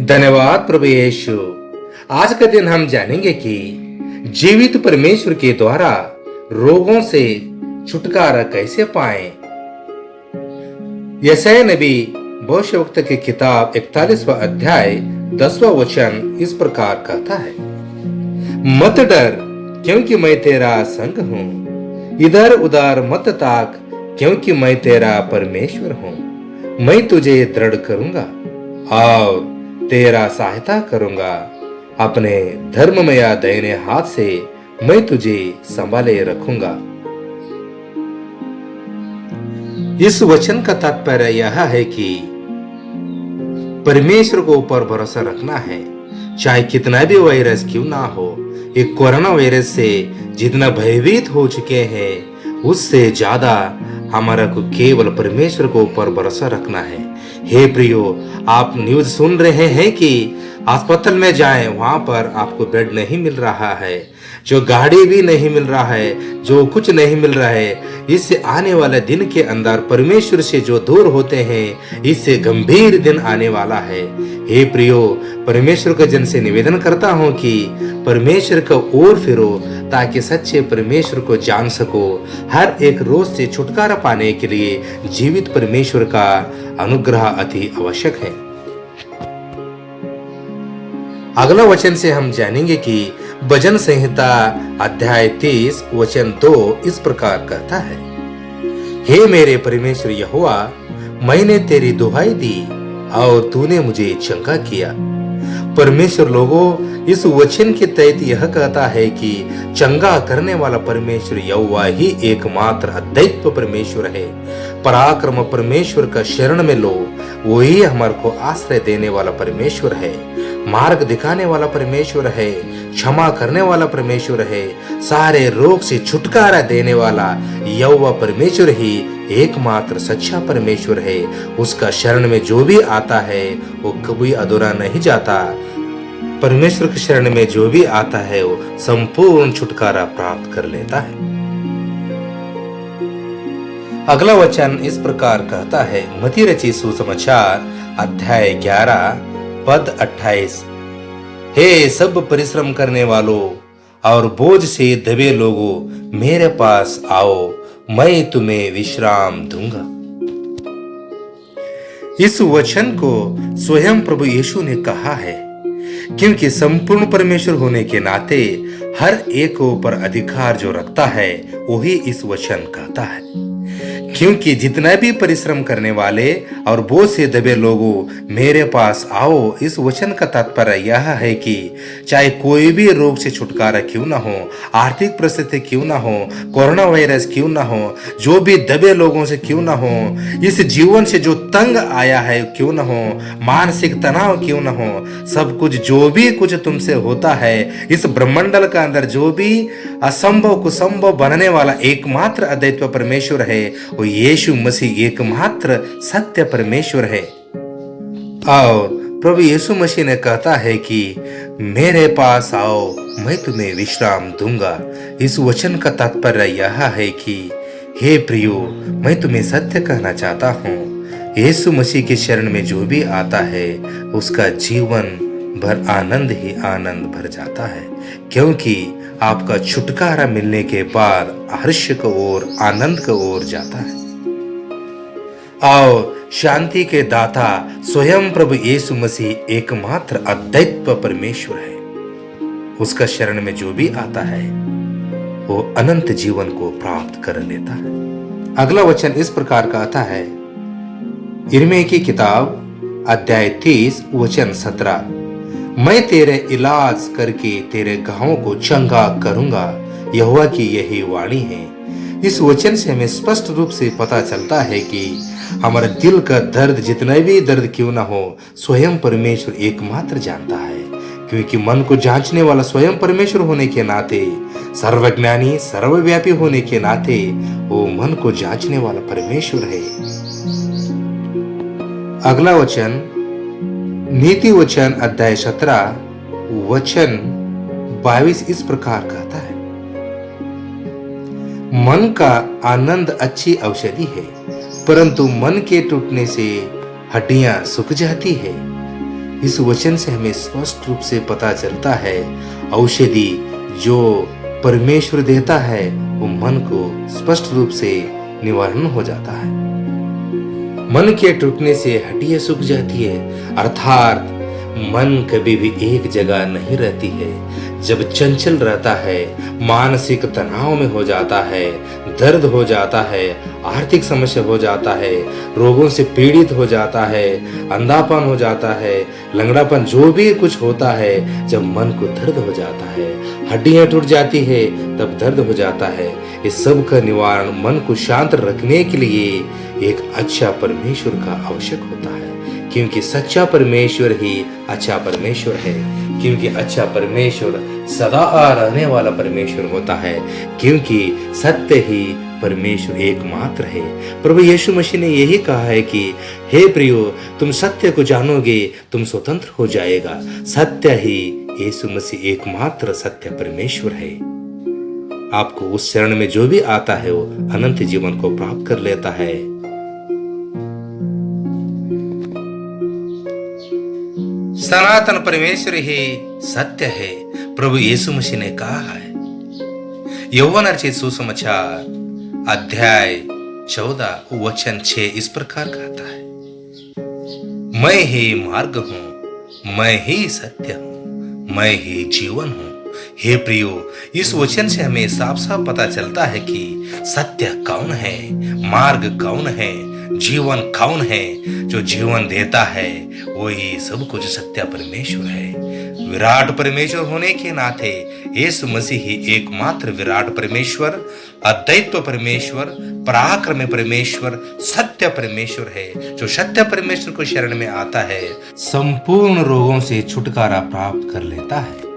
धन्यवाद प्रभु यीशु। आज का दिन हम जानेंगे कि जीवित परमेश्वर के द्वारा रोगों से छुटकारा कैसे पाएं। यशायाह नबी भविष्यवक्ता की किताब 41वां अध्याय 10वां वचन इस प्रकार कहता है, मत डर क्योंकि मैं तेरा संग हूँ, इधर उधर मत ताक क्योंकि मैं तेरा परमेश्वर हूँ। मैं तुझे दृढ़ करूंगा और तेरा सहायता करूंगा, अपने धर्ममय दाहिने हाथ से मैं तुझे संभाले रखूंगा। इस वचन का तात्पर्य यह है कि परमेश्वर को ऊपर भरोसा रखना है, चाहे कितना भी वायरस क्यों ना हो। एक कोरोना वायरस से जितना भयभीत हो चुके हैं, उससे ज्यादा हमारा को केवल परमेश्वर को ऊपर भरोसा रखना है। हे प्रियो, आप न्यूज सुन रहे हैं कि अस्पताल में जाएं, वहां पर आपको बेड नहीं मिल रहा है, जो गाड़ी भी नहीं मिल रहा है, जो कुछ नहीं मिल रहा है। इससे आने वाले दिन के अंदर परमेश्वर से जो दूर होते हैं, इससे गंभीर दिन आने वाला है। हे प्रियो, परमेश्वर के जन से निवेदन करता हूं कि परमेश्वर का ओर फिरो ताकि सच्चे परमेश्वर को जान सको। हर एक रोज से छुटकारा पाने के लिए जीवित परमेश्वर का अनुग्रह अति आवश्यक है। अगला वचन से हम जानेंगे कि भजन संहिता अध्याय 30 वचन 2 इस प्रकार कहता है, हे मेरे परमेश्वर यहोवा, मैंने तेरी दुहाई दी और तूने मुझे चंगा किया। परमेश्वर लोगों, इस वचन के तहत यह कहता है कि चंगा करने वाला परमेश्वर यहोवा ही एकमात्र अद्वितीय परमेश्वर है। पराक्रम परमेश्वर का शरण में लो, वही हमारे को आश्रय देने वाला परमेश्वर है, मार्ग दिखाने वाला परमेश्वर है, क्षमा करने वाला परमेश्वर है, सारे रोग से छुटकारा देने वाला यहोवा परमेश्वर ही एकमात्र सच्चा परमेश्वर है। उसका शरण में जो भी आता है वो कभी अधूरा नहीं जाता। परमेश्वर के शरण में जो भी आता है वो संपूर्ण छुटकारा प्राप्त कर लेता है। अगला वचन इस प्रकार कहता है, मत्ती रचित सुसमाचार अध्याय 11 पद 28, हे सब परिश्रम करने वालों और बोझ से दबे लोगों, मेरे पास आओ, मैं तुम्हें विश्राम दूंगा। इस वचन को स्वयं प्रभु यीशु ने कहा है, क्योंकि संपूर्ण परमेश्वर होने के नाते हर एक ऊपर अधिकार जो रखता है वही इस वचन कहता है। क्योंकि जितना भी परिश्रम करने वाले और बोझ से दबे लोगों, मेरे पास आओ। इस वचन का तात्पर्य यह है कि चाहे कोई भी रोग से छुटकारा क्यों ना हो, आर्थिक परिस्थिति क्यों ना हो, कोरोना वायरस क्यों ना हो, जो भी दबे लोगों से क्यों ना हो, इस जीवन से जो तंग आया है क्यों ना हो, मानसिक तनाव क्यों ना हो, सब कुछ जो भी कुछ तुमसे होता है, इस ब्रह्मांडल का अंदर जो भी असंभव को संभव बनने वाला एकमात्र अद्वितीय परमेश्वर है, वो यीशु मसीह एकमात्र सत्य परमेश्वर है। और प्रभु यीशु मसीह ने कहता है कि मेरे पास आओ, मैं तुम्हें विश्राम दूंगा। इस वचन का तात्पर्य यह है कि हे प्रियो, मैं तुम्हें सत्य कहना चाहता हूँ, यीशु मसीह के शरण में जो भी आता है उसका जीवन भर आनंद ही आनंद भर जाता है। क्योंकि आपका छुटकारा मिलने के बाद हर्ष की ओर, आनंद की ओर जाता है। और शांति के दाता स्वयं प्रभु यीशु मसीह एकमात्र अद्वितीय परमेश्वर है। उसका शरण में जो भी आता है वो अनंत जीवन को प्राप्त कर लेता है। अगला वचन इस प्रकार का आता है, यिर्मयाह की किताब अध्याय 30 वचन 17, मैं तेरे इलाज करके तेरे घावों को चंगा करूंगा, यहोवा की यही वाणी है। इस वचन से हमें स्पष्ट रूप से पता चलता है कि हमारे दिल का दर्द, जितना भी दर्द क्यों ना हो, स्वयं परमेश्वर एकमात्र जानता है। क्योंकि मन को जांचने वाला स्वयं परमेश्वर होने के नाते, सर्वज्ञानी सर्वव्यापी होने के नाते वो मन को जांचने वाला परमेश्वर है। अगला वचन नीति वचन अध्याय 17 वचन 22 इस प्रकार कहता है, मन का आनंद अच्छी औषधि है, परंतु मन के टूटने से हड्डियां सूख जाती है। इस वचन से हमें स्पष्ट रूप से पता चलता है औषधि जो परमेश्वर देता है वो मन को स्पष्ट रूप से निवारण हो जाता है। मन के टूटने से हड्डियां सूख जाती है, अर्थात मन कभी भी एक जगह नहीं रहती है। जब चंचल रहता है, मानसिक तनाव में हो जाता है, दर्द हो जाता है, आर्थिक समस्या हो जाता है, रोगों से पीड़ित हो जाता है, अंधापन हो जाता है, लंगड़ापन, जो भी कुछ होता है, जब मन को दर्द हो जाता है, हड्डियां टूट जाती है, तब दर्द हो जाता है। इस सब का निवारण मन को शांत रखने के लिए एक अच्छा परमेश्वर का आवश्यक होता है, क्योंकि सच्चा परमेश्वर ही अच्छा परमेश्वर है। क्योंकि अच्छा परमेश्वर सदा रहने वाला परमेश्वर होता है, क्योंकि सत्य ही परमेश्वर एकमात्र है। प्रभु यीशु मसीह ने यही कहा है कि हे प्रियो, तुम सत्य को जानोगे, तुम स्वतंत्र हो जाएगा। सत्य ही यीशु मसीह एकमात्र सत्य परमेश्वर है। आपको उस शरण में जो भी आता है वो अनंत जीवन को प्राप्त कर लेता है। सनातन परमेश्वर ही सत्य है, प्रभु यीशु मसीह ने कहा है। यौवन अर्चित सुसमाचार अध्याय 14 वचन 6 इस प्रकार कहता है, मैं ही मार्ग हूं, मैं ही सत्य हूं, मैं ही जीवन हूं। हे प्रियो, इस वचन से हमें साफ साफ पता चलता है कि सत्य कौन है, मार्ग कौन है, जीवन कौन है। जो जीवन देता है वही सब कुछ सत्य परमेश्वर है। विराट परमेश्वर होने के नाते यीशु मसीह ही एकमात्र विराट परमेश्वर, अद्वैत परमेश्वर, पराक्रम परमेश्वर, सत्य परमेश्वर है। जो सत्य परमेश्वर को शरण में आता है संपूर्ण रोगों से छुटकारा प्राप्त कर लेता है।